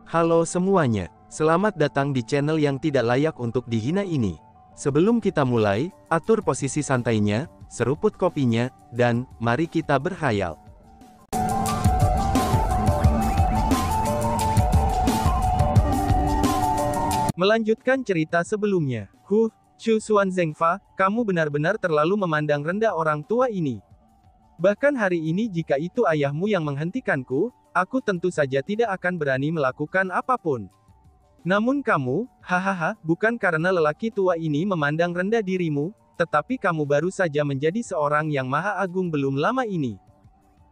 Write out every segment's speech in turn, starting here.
Halo semuanya, selamat datang di channel yang tidak layak untuk dihina ini. Sebelum kita mulai, atur posisi santainya, seruput kopinya, dan mari kita berkhayal. Melanjutkan cerita sebelumnya. Chu Xuanzengfa, kamu benar-benar terlalu memandang rendah orang tua ini. Bahkan hari ini jika itu ayahmu yang menghentikanku, aku tentu saja tidak akan berani melakukan apapun. Namun kamu, hahaha, bukan karena lelaki tua ini memandang rendah dirimu, tetapi kamu baru saja menjadi seorang yang maha agung belum lama ini.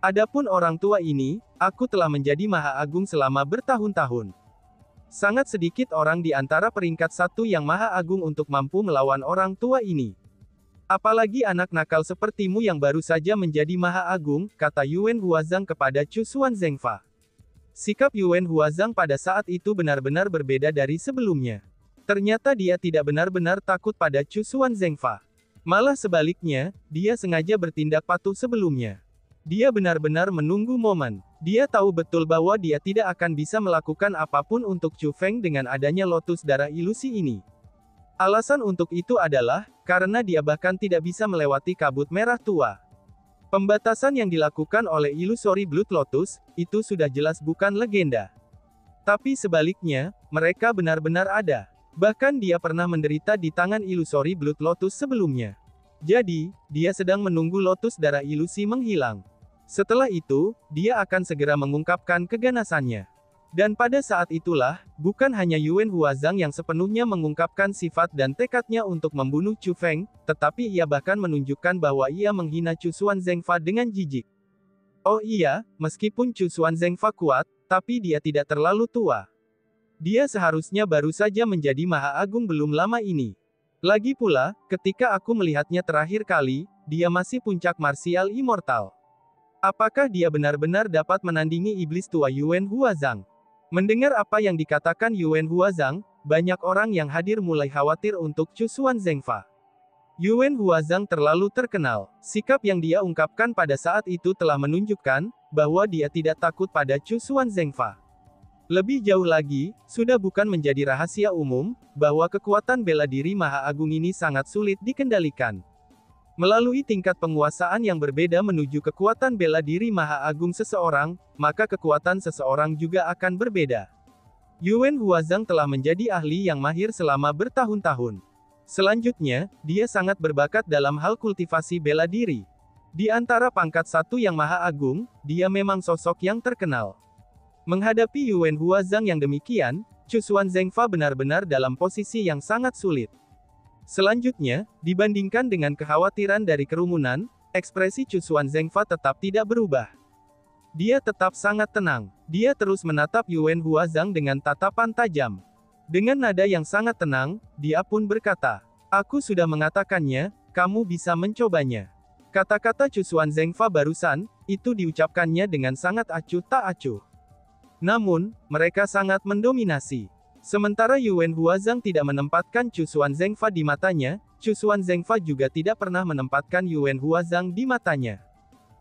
Adapun orang tua ini, aku telah menjadi maha agung selama bertahun-tahun. Sangat sedikit orang di antara peringkat satu yang maha agung untuk mampu melawan orang tua ini. Apalagi anak nakal sepertimu yang baru saja menjadi maha agung, kata Yuan Huazang kepada Chu Xuanzengfa. Sikap Yuan Huazang pada saat itu benar-benar berbeda dari sebelumnya. Ternyata dia tidak benar-benar takut pada Chu Xuanzengfa. Malah sebaliknya, dia sengaja bertindak patuh sebelumnya. Dia benar-benar menunggu momen. Dia tahu betul bahwa dia tidak akan bisa melakukan apapun untuk Chu Feng dengan adanya lotus darah ilusi ini. Alasan untuk itu adalah, karena dia bahkan tidak bisa melewati kabut merah tua. Pembatasan yang dilakukan oleh Illusory Blood Lotus, itu sudah jelas bukan legenda. Tapi sebaliknya, mereka benar-benar ada. Bahkan dia pernah menderita di tangan Illusory Blood Lotus sebelumnya. Jadi, dia sedang menunggu lotus darah ilusi menghilang. Setelah itu, dia akan segera mengungkapkan keganasannya. Dan pada saat itulah, bukan hanya Yuan Huazang yang sepenuhnya mengungkapkan sifat dan tekadnya untuk membunuh Chu Feng, tetapi ia bahkan menunjukkan bahwa ia menghina Chu Xuanzengfa dengan jijik. Oh iya, meskipun Chu Xuanzengfa kuat, tapi dia tidak terlalu tua. Dia seharusnya baru saja menjadi maha agung belum lama ini. Lagi pula, ketika aku melihatnya terakhir kali, dia masih puncak marsial immortal. Apakah dia benar-benar dapat menandingi iblis tua Yuan Huazang? Mendengar apa yang dikatakan Yuan Huazang, banyak orang yang hadir mulai khawatir untuk Chu Xuanzengfa. Yuan Huazang terlalu terkenal. Sikap yang dia ungkapkan pada saat itu telah menunjukkan bahwa dia tidak takut pada Chu Xuanzengfa. Lebih jauh lagi, sudah bukan menjadi rahasia umum bahwa kekuatan bela diri Maha Agung ini sangat sulit dikendalikan. Melalui tingkat penguasaan yang berbeda menuju kekuatan bela diri Maha Agung seseorang, maka kekuatan seseorang juga akan berbeda. Yuan Huazang telah menjadi ahli yang mahir selama bertahun-tahun. Selanjutnya, dia sangat berbakat dalam hal kultivasi bela diri. Di antara pangkat satu yang Maha Agung, dia memang sosok yang terkenal. Menghadapi Yuan Huazang yang demikian, Chu Xuanzengfa benar-benar dalam posisi yang sangat sulit. Selanjutnya, dibandingkan dengan kekhawatiran dari kerumunan, ekspresi Chu Xuanzengfa tetap tidak berubah. Dia tetap sangat tenang. Dia terus menatap Yuan Huazang dengan tatapan tajam. Dengan nada yang sangat tenang, dia pun berkata, "Aku sudah mengatakannya, kamu bisa mencobanya." Kata-kata Chu Xuanzengfa barusan, itu diucapkannya dengan sangat acuh tak acuh. Namun, mereka sangat mendominasi. Sementara Yuan Huazang tidak menempatkan Chu Xuanzengfa di matanya, Chu Xuanzengfa juga tidak pernah menempatkan Yuan Huazang di matanya.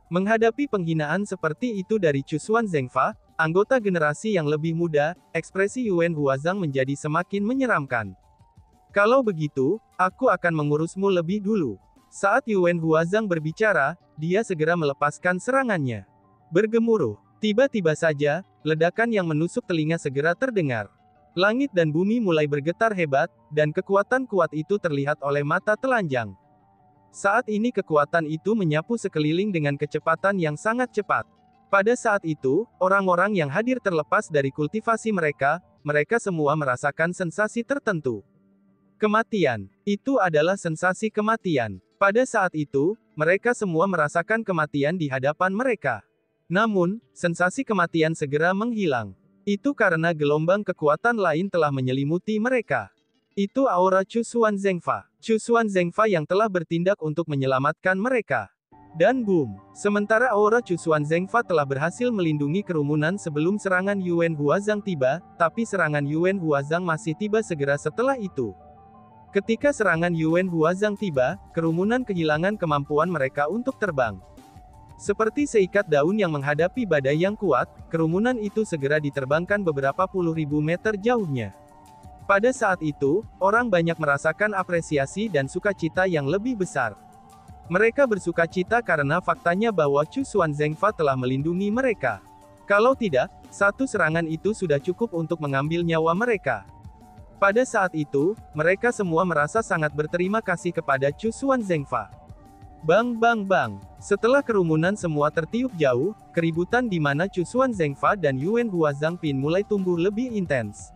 Menghadapi penghinaan seperti itu dari Chu Xuanzengfa, anggota generasi yang lebih muda, ekspresi Yuan Huazang menjadi semakin menyeramkan. "Kalau begitu, aku akan mengurusmu lebih dulu." Saat Yuan Huazang berbicara, dia segera melepaskan serangannya. Bergemuruh. Tiba-tiba saja, ledakan yang menusuk telinga segera terdengar. Langit dan bumi mulai bergetar hebat, dan kekuatan kuat itu terlihat oleh mata telanjang. Saat ini kekuatan itu menyapu sekeliling dengan kecepatan yang sangat cepat. Pada saat itu, orang-orang yang hadir terlepas dari kultivasi mereka semua merasakan sensasi tertentu. Kematian. Itu adalah sensasi kematian. Pada saat itu, mereka semua merasakan kematian di hadapan mereka. Namun, sensasi kematian segera menghilang. Itu karena gelombang kekuatan lain telah menyelimuti mereka. Itu aura Chu Xuanzengfa. Chu Xuanzengfa yang telah bertindak untuk menyelamatkan mereka. Dan boom! Sementara aura Chu Xuanzengfa telah berhasil melindungi kerumunan sebelum serangan Yuan Huazang tiba, tapi serangan Yuan Huazang masih tiba segera setelah itu. Ketika serangan Yuan Huazang tiba, kerumunan kehilangan kemampuan mereka untuk terbang. Seperti seikat daun yang menghadapi badai yang kuat, kerumunan itu segera diterbangkan beberapa puluh ribu meter jauhnya. Pada saat itu, orang banyak merasakan apresiasi dan sukacita yang lebih besar. Mereka bersukacita karena faktanya bahwa Chu Xuanzengfa telah melindungi mereka. Kalau tidak, satu serangan itu sudah cukup untuk mengambil nyawa mereka. Pada saat itu, mereka semua merasa sangat berterima kasih kepada Chu Xuanzengfa. Bang bang bang. Setelah kerumunan semua tertiup jauh, keributan di mana Chu Xuanzengfa dan Yuan Huazangpin mulai tumbuh lebih intens.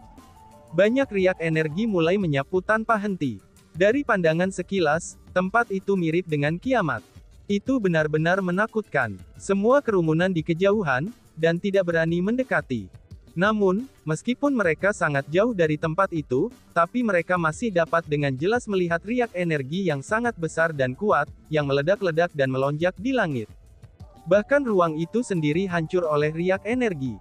Banyak riak energi mulai menyapu tanpa henti. Dari pandangan sekilas, tempat itu mirip dengan kiamat. Itu benar-benar menakutkan. Semua kerumunan di kejauhan, dan tidak berani mendekati. Namun, meskipun mereka sangat jauh dari tempat itu, tapi mereka masih dapat dengan jelas melihat riak energi yang sangat besar dan kuat, yang meledak-ledak dan melonjak di langit. Bahkan ruang itu sendiri hancur oleh riak energi.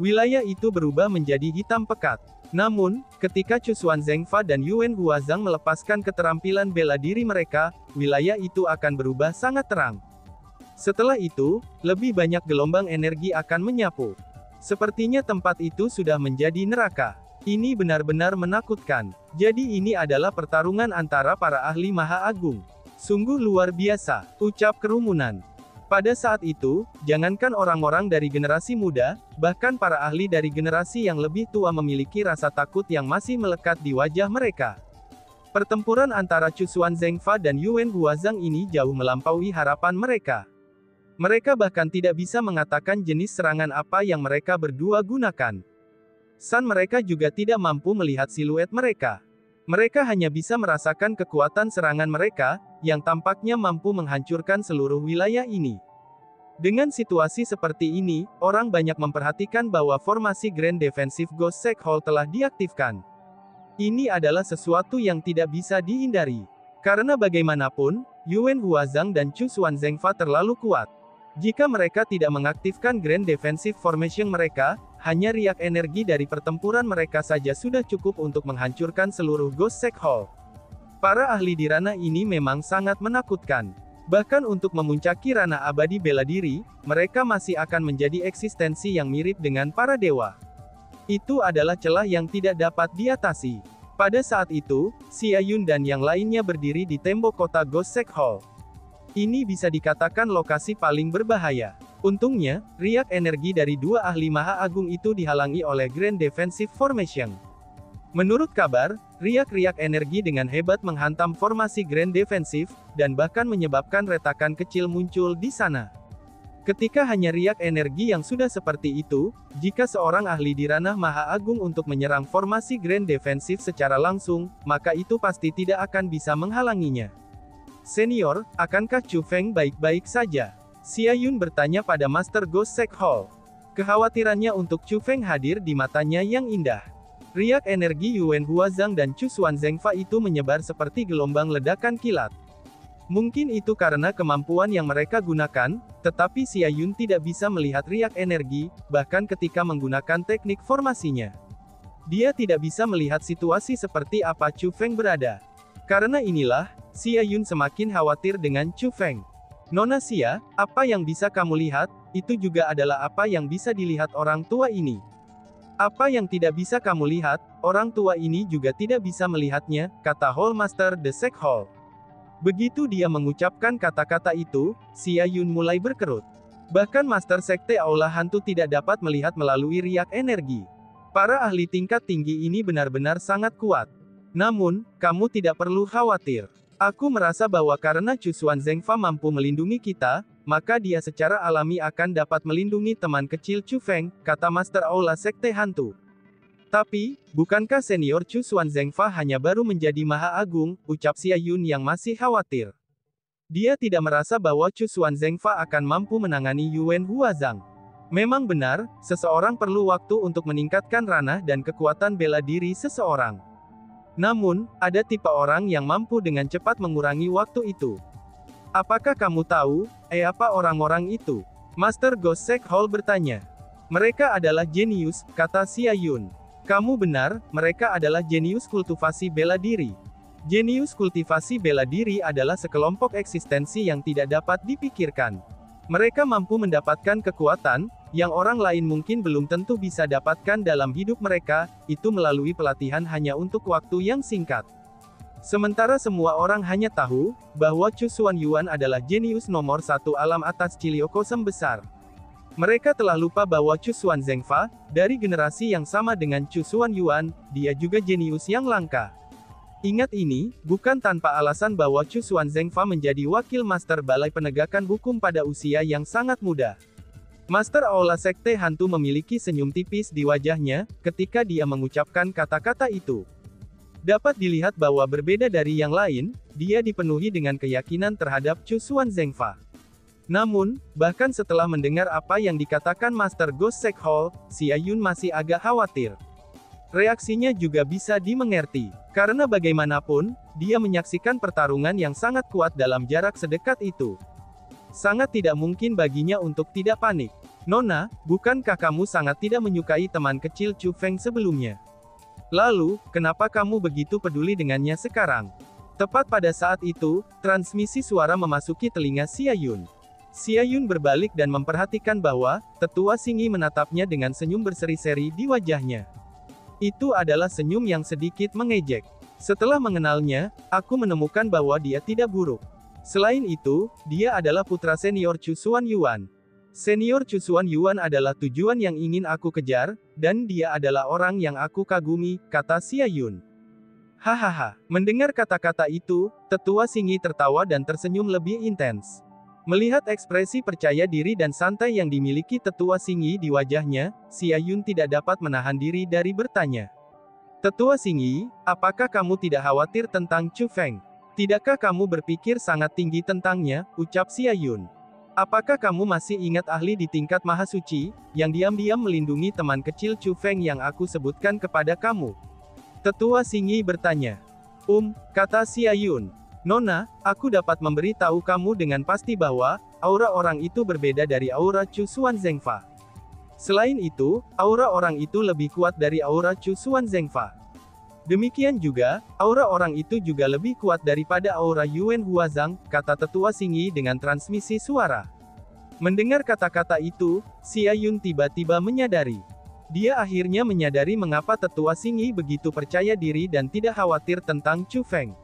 Wilayah itu berubah menjadi hitam pekat. Namun, ketika Chu Xuanzengfa dan Yuan Huazang melepaskan keterampilan bela diri mereka, wilayah itu akan berubah sangat terang. Setelah itu, lebih banyak gelombang energi akan menyapu. Sepertinya tempat itu sudah menjadi neraka. Ini benar-benar menakutkan. Jadi ini adalah pertarungan antara para ahli Maha Agung. Sungguh luar biasa, ucap kerumunan. Pada saat itu, jangankan orang-orang dari generasi muda, bahkan para ahli dari generasi yang lebih tua memiliki rasa takut yang masih melekat di wajah mereka. Pertempuran antara Chu Xuanzengfa dan Yuan Huazang ini jauh melampaui harapan mereka. Mereka bahkan tidak bisa mengatakan jenis serangan apa yang mereka berdua gunakan. San mereka juga tidak mampu melihat siluet mereka. Mereka hanya bisa merasakan kekuatan serangan mereka, yang tampaknya mampu menghancurkan seluruh wilayah ini. Dengan situasi seperti ini, orang banyak memperhatikan bahwa formasi Grand Defensive Ghost Shack Hall telah diaktifkan. Ini adalah sesuatu yang tidak bisa dihindari. Karena bagaimanapun, Yuan Huazang dan Chu Xuanzengfa terlalu kuat. Jika mereka tidak mengaktifkan Grand Defensive Formation mereka, hanya riak energi dari pertempuran mereka saja sudah cukup untuk menghancurkan seluruh Ghost Shack Hall. Para ahli di ranah ini memang sangat menakutkan. Bahkan untuk memuncaki ranah abadi bela diri, mereka masih akan menjadi eksistensi yang mirip dengan para dewa. Itu adalah celah yang tidak dapat diatasi. Pada saat itu, Xia Yun dan yang lainnya berdiri di tembok kota Ghost Shack Hall. Ini bisa dikatakan lokasi paling berbahaya. Untungnya, riak energi dari dua ahli Maha Agung itu dihalangi oleh Grand Defensive Formation. Menurut kabar, riak-riak energi dengan hebat menghantam formasi Grand Defensive, dan bahkan menyebabkan retakan kecil muncul di sana. Ketika hanya riak energi yang sudah seperti itu, jika seorang ahli di ranah Maha Agung untuk menyerang formasi Grand Defensive secara langsung, maka itu pasti tidak akan bisa menghalanginya. Senior, akankah Chu Feng baik-baik saja? Xia Yun bertanya pada Master Ghost Shack Hall. Kekhawatirannya untuk Chu Feng hadir di matanya yang indah. Riak energi Yuan Huazang dan Chu Xuanzengfa itu menyebar seperti gelombang ledakan kilat. Mungkin itu karena kemampuan yang mereka gunakan, tetapi Xia Yun tidak bisa melihat riak energi, bahkan ketika menggunakan teknik formasinya. Dia tidak bisa melihat situasi seperti apa Chu Feng berada. Karena inilah, Xia Yun semakin khawatir dengan Chu Feng. Nona Xia, apa yang bisa kamu lihat, itu juga adalah apa yang bisa dilihat orang tua ini. Apa yang tidak bisa kamu lihat, orang tua ini juga tidak bisa melihatnya, kata Hall Master The Shack Hall. Begitu dia mengucapkan kata-kata itu, Xia Yun mulai berkerut. Bahkan Master Sekte Aula Hantu tidak dapat melihat melalui riak energi. Para ahli tingkat tinggi ini benar-benar sangat kuat. Namun, kamu tidak perlu khawatir. Aku merasa bahwa karena Chu Xuanzengfa mampu melindungi kita, maka dia secara alami akan dapat melindungi teman kecil Chu Feng, kata Master Aula Sekte Hantu. Tapi, bukankah senior Chu Xuanzengfa hanya baru menjadi Maha Agung, ucap Xia Yun yang masih khawatir. Dia tidak merasa bahwa Chu Xuanzengfa akan mampu menangani Yuan Huazang. Memang benar, seseorang perlu waktu untuk meningkatkan ranah dan kekuatan bela diri seseorang. Namun, ada tipe orang yang mampu dengan cepat mengurangi waktu itu. Apakah kamu tahu, apa orang-orang itu? Master Ghost Shack Hall bertanya. Mereka adalah jenius, kata Xia Yun. Kamu benar, mereka adalah jenius kultivasi bela diri. Jenius kultivasi bela diri adalah sekelompok eksistensi yang tidak dapat dipikirkan. Mereka mampu mendapatkan kekuatan yang orang lain mungkin belum tentu bisa dapatkan dalam hidup mereka, itu melalui pelatihan hanya untuk waktu yang singkat. Sementara semua orang hanya tahu bahwa Chu Xuanyuan adalah jenius nomor satu alam atas Ciliokosem besar. Mereka telah lupa bahwa Chu Xuanzengfa, dari generasi yang sama dengan Chu Xuanyuan, dia juga jenius yang langka. Ingat ini, bukan tanpa alasan bahwa Chu Xuanzengfa menjadi wakil master Balai Penegakan Hukum pada usia yang sangat muda. Master Aula Sekte Hantu memiliki senyum tipis di wajahnya, ketika dia mengucapkan kata-kata itu. Dapat dilihat bahwa berbeda dari yang lain, dia dipenuhi dengan keyakinan terhadap Chu Xuanzengfa. Namun, bahkan setelah mendengar apa yang dikatakan Master Ghost Sek Hall, Xia Yun masih agak khawatir. Reaksinya juga bisa dimengerti, karena bagaimanapun, dia menyaksikan pertarungan yang sangat kuat dalam jarak sedekat itu. Sangat tidak mungkin baginya untuk tidak panik. Nona, bukankah kamu sangat tidak menyukai teman kecil Chu Feng sebelumnya? Lalu, kenapa kamu begitu peduli dengannya sekarang? Tepat pada saat itu, transmisi suara memasuki telinga Xia Yun. Xia Yun berbalik dan memperhatikan bahwa, tetua Xingyi menatapnya dengan senyum berseri-seri di wajahnya. Itu adalah senyum yang sedikit mengejek. Setelah mengenalnya, aku menemukan bahwa dia tidak buruk. Selain itu, dia adalah putra senior Chu Xuanyuan. Senior Chu Xuanyuan adalah tujuan yang ingin aku kejar, dan dia adalah orang yang aku kagumi, kata Xia Yun. Hahaha, mendengar kata-kata itu, tetua Xingyi tertawa dan tersenyum lebih intens. Melihat ekspresi percaya diri dan santai yang dimiliki tetua Xingyi di wajahnya, Xia Yun tidak dapat menahan diri dari bertanya. Tetua Xingyi, apakah kamu tidak khawatir tentang Chu Feng? Tidakkah kamu berpikir sangat tinggi tentangnya, ucap Xia Yun. Apakah kamu masih ingat ahli di tingkat Mahasuci, yang diam-diam melindungi teman kecil Chu Feng yang aku sebutkan kepada kamu? Tetua Xingyi bertanya. Kata Xia Yun. Nona, aku dapat memberi tahu kamu dengan pasti bahwa, aura orang itu berbeda dari aura Chu Xuanzengfa. Selain itu, aura orang itu lebih kuat dari aura Chu Xuanzengfa. Demikian juga, aura orang itu juga lebih kuat daripada aura Yuan Huazang, kata tetua Xingyi dengan transmisi suara. Mendengar kata-kata itu, Xia Yun tiba-tiba menyadari. Dia akhirnya menyadari mengapa tetua Xingyi begitu percaya diri dan tidak khawatir tentang Chu Feng.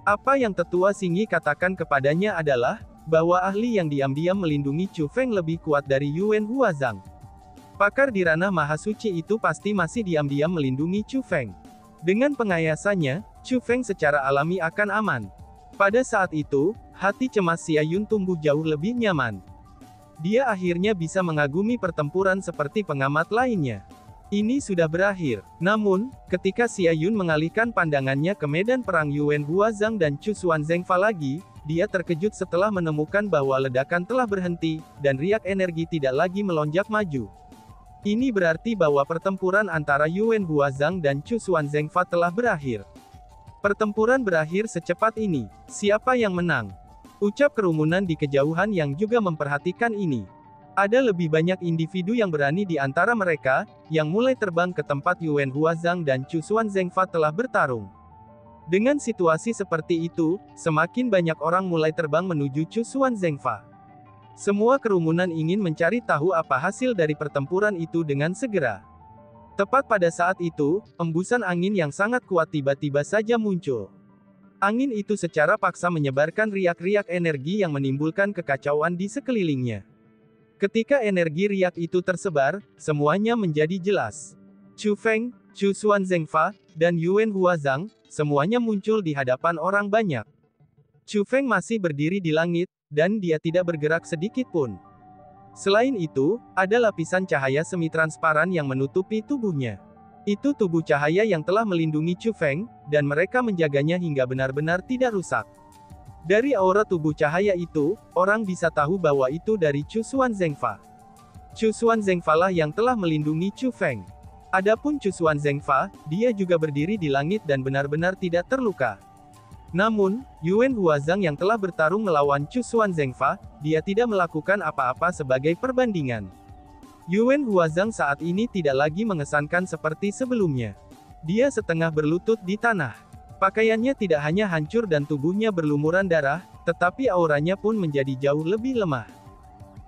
Apa yang tetua Xingyi katakan kepadanya adalah, bahwa ahli yang diam-diam melindungi Chu Feng lebih kuat dari Yuan Huazang. Pakar di ranah Mahasuci itu pasti masih diam-diam melindungi Chu Feng. Dengan pengayasannya, Chu Feng secara alami akan aman. Pada saat itu, hati cemas Xia Yun tumbuh jauh lebih nyaman. Dia akhirnya bisa mengagumi pertempuran seperti pengamat lainnya. Ini sudah berakhir. Namun, ketika Xia Yun mengalihkan pandangannya ke medan perang Yuan Huazang dan Chu Xuanzengfa lagi, dia terkejut setelah menemukan bahwa ledakan telah berhenti, dan riak energi tidak lagi melonjak maju. Ini berarti bahwa pertempuran antara Yuan Huazang dan Chu Xuanzengfa telah berakhir. Pertempuran berakhir secepat ini. Siapa yang menang? Ucap kerumunan di kejauhan yang juga memperhatikan ini. Ada lebih banyak individu yang berani di antara mereka, yang mulai terbang ke tempat Yuan Huazang dan Chu Xuanzengfa telah bertarung. Dengan situasi seperti itu, semakin banyak orang mulai terbang menuju Chu Xuanzengfa. Semua kerumunan ingin mencari tahu apa hasil dari pertempuran itu dengan segera. Tepat pada saat itu, embusan angin yang sangat kuat tiba-tiba saja muncul. Angin itu secara paksa menyebarkan riak-riak energi yang menimbulkan kekacauan di sekelilingnya. Ketika energi riak itu tersebar, semuanya menjadi jelas. Chu Feng, Chu Xuanzengfa, dan Yuan Huazang, semuanya muncul di hadapan orang banyak. Chu Feng masih berdiri di langit, dan dia tidak bergerak sedikit pun. Selain itu, ada lapisan cahaya semi-transparan yang menutupi tubuhnya. Itu tubuh cahaya yang telah melindungi Chu Feng, dan mereka menjaganya hingga benar-benar tidak rusak. Dari aura tubuh cahaya itu, orang bisa tahu bahwa itu dari Chu Xuanzengfa. Chu Xuanzengfa lah yang telah melindungi Chu Feng. Adapun Chu Xuanzengfa, dia juga berdiri di langit dan benar-benar tidak terluka. Namun, Yuan Huazang yang telah bertarung melawan Chu Xuanzengfa, dia tidak melakukan apa-apa sebagai perbandingan. Yuan Huazang saat ini tidak lagi mengesankan seperti sebelumnya. Dia setengah berlutut di tanah. Pakaiannya tidak hanya hancur dan tubuhnya berlumuran darah, tetapi auranya pun menjadi jauh lebih lemah.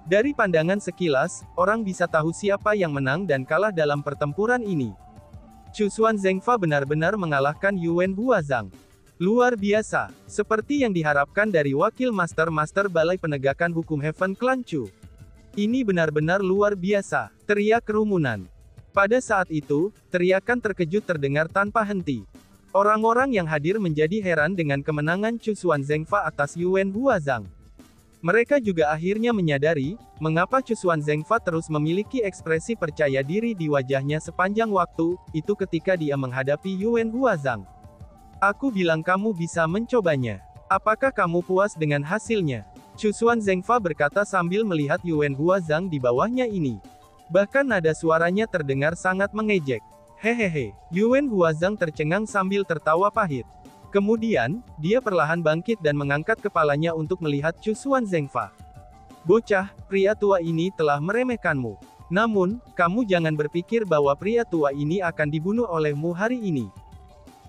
Dari pandangan sekilas, orang bisa tahu siapa yang menang dan kalah dalam pertempuran ini. Chu Xuanzengfa benar-benar mengalahkan Yuan Huazang. Luar biasa, seperti yang diharapkan dari wakil master-master Balai Penegakan Hukum Heaven Clan Chu. Ini benar-benar luar biasa, teriak kerumunan. Pada saat itu, teriakan terkejut terdengar tanpa henti. Orang-orang yang hadir menjadi heran dengan kemenangan Chu Xuanzengfa atas Yuan Huazang. Mereka juga akhirnya menyadari, mengapa Chu Xuanzengfa terus memiliki ekspresi percaya diri di wajahnya sepanjang waktu, itu ketika dia menghadapi Yuan Huazang. Aku bilang kamu bisa mencobanya. Apakah kamu puas dengan hasilnya? Chu Xuanzengfa berkata sambil melihat Yuan Huazang di bawahnya ini. Bahkan nada suaranya terdengar sangat mengejek. Hehehe, Yuan Huazang tercengang sambil tertawa pahit. Kemudian, dia perlahan bangkit dan mengangkat kepalanya untuk melihat Chu Xuanzengfa. Bocah, pria tua ini telah meremehkanmu. Namun, kamu jangan berpikir bahwa pria tua ini akan dibunuh olehmu hari ini.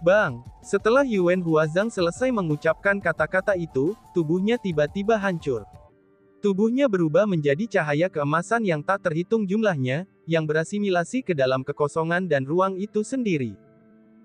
Bang! Setelah Yuan Huazang selesai mengucapkan kata-kata itu, tubuhnya tiba-tiba hancur. Tubuhnya berubah menjadi cahaya keemasan yang tak terhitung jumlahnya, yang berasimilasi ke dalam kekosongan dan ruang itu sendiri.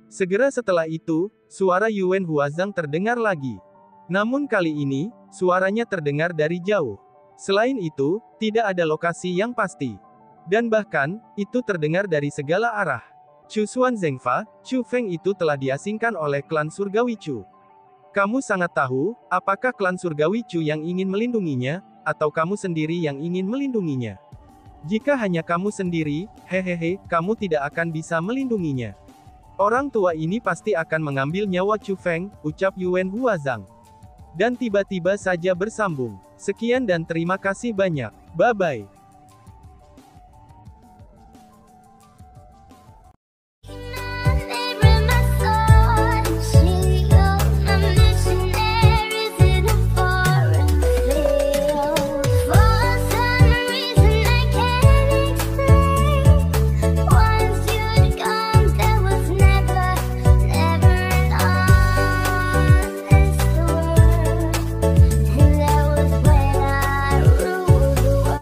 Segera setelah itu, suara Yuan Huazang terdengar lagi. Namun kali ini, suaranya terdengar dari jauh. Selain itu, tidak ada lokasi yang pasti. Dan bahkan, itu terdengar dari segala arah. Chu Xuanzengfa, Chu Feng itu telah diasingkan oleh klan Surgawi Chu. Kamu sangat tahu, apakah klan Surgawi Chu yang ingin melindunginya, atau kamu sendiri yang ingin melindunginya? Jika hanya kamu sendiri, hehehe, kamu tidak akan bisa melindunginya. Orang tua ini pasti akan mengambil nyawa Chu Feng, ucap Yuan Huazang. Dan tiba-tiba saja bersambung. Sekian dan terima kasih banyak. Bye-bye.